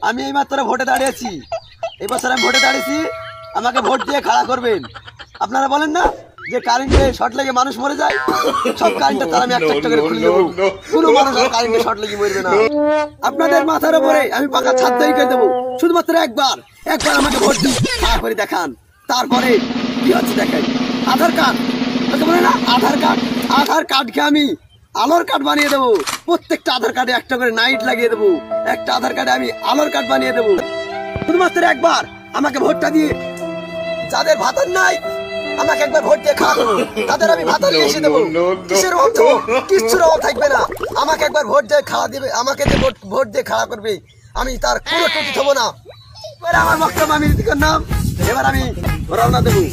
আমি এইমাত্র ভোটে দাঁড়িয়েছি, এই বছর আমি ভোটে দাঁড়িয়েছি, আমাকে ভোট দিয়ে খাড়া করবেন। আপনারা বলেন না যে কারেন্টে শর্ট লেগে মানুষ মরে যায়, সব কারেন্টে তার আমি একটা একটা করে খুলে দেবো, কোনো মানুষ আর কারেন্টে শর্ট লেগে মরবে না। আপনাদের মাথার উপরে আমি পাকা ছাদ তৈরি করে দেবো, শুধুমাত্র একবার আমাকে ভোট দিয়ে খাড়া করে দেখান, তারপরে কি হচ্ছে দেখেন। আধার কার্ড বলে না, আধার কার্ডকে আমি আলোর কার্ড বানিয়ে দেবো, প্রত্যেকটা আধার কার্ডে একটা করে নাইট লাগিয়ে দেবো, একটা আধার কার্ডে আমি আলোর কার্ড বানিয়ে দেবো। শুধুমাত্র একবার আমাকে ভোটটা দিয়ে, যাদের ভাতার নাই আমাকে একবার ভোট দিয়ে খাওয়া দেবো, তাদের আমি ভাতা নিয়ে এসে দেবো, কিসের অভাব দেবো, কিচ্ছুর অভাব থাকবে না। আমাকে একবার ভোট দিয়ে খাওয়া দেবে, আমাকে যে ভোট দিয়ে খাওয়া করবে আমি তার কোনো ত্রুটি থবো না। এবার আমার বক্তব্য আমি নীতি করলাম, এবার আমি রওনা দেবো।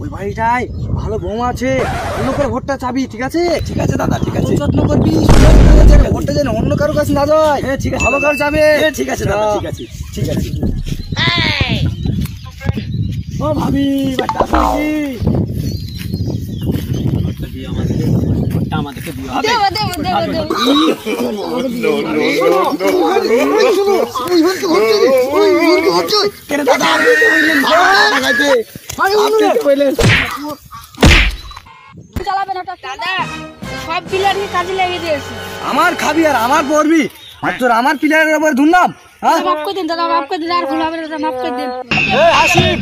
ওই বাড়িটায় ভালো বৌমা আছে, অন্য করে ভোটটা চাবি। ঠিক আছে ঠিক আছে দাদা, ঠিক আছে, যত্ন করবি, ভোটটা যেন অন্য কারো কাছে না যায়। হ্যাঁ ঠিক আছে, ভালো কারো যাবে। ঠিক আছে দাদা, ঠিক আছে, ঠিক আছে। ও ভাবি বাচ্চা কি আমাদেরকে দিয়ে হবে, সব প্লেয়ারকে কাজে লাগিয়ে দিয়েছি। আমার খাবি আর আমার পড়বি, আর তোর আমার প্লেয়ারের উপর ধুনলাম। মাফ করে দিন দাদা, মাফ করে দিন, আর ভুল হবে না, মাফ করে দিন। হাসিব,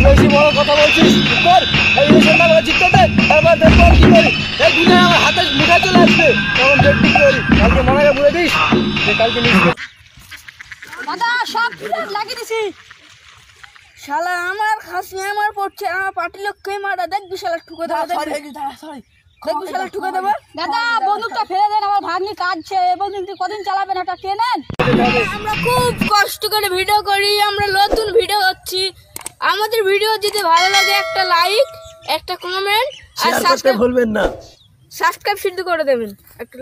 বেশি বড় কথা বলছিস, কর এই ইলেকশনটা জিততে দে, তারপর দেখব কি করি। এই দুনিয়া আমার হাতে মুঠে চলে আসবে, তখন দেখবি কি করি। কালকে মনে করে বলে দিস যে কালকে লিখবে। দাদা সব প্লেয়ার লাগিয়ে দিছি। শালা আমার খাসি আমার পড়ছে, আমার পার্টি লোককে মারা, দেখবি শালা ঠুকে দেবো, দেখবি শালা ঠুকে দেবো। দাদা বন্দুকটা ফেলে দেন, আমার ভাগ্নি কাঁদছে, বন্দুকটি কদিন চালাবেন, এটা কে নেন? আমরা খুব কষ্ট করে ভিডিও করি, আমরা নতুন ভিডিও করছি। আমাদের ভিডিও যদি ভালো লাগে একটা লাইক, একটা কমেন্ট আর শেয়ার করতে ভুলবেন না, সাবস্ক্রাইব শুধু করে দেবেন একটা।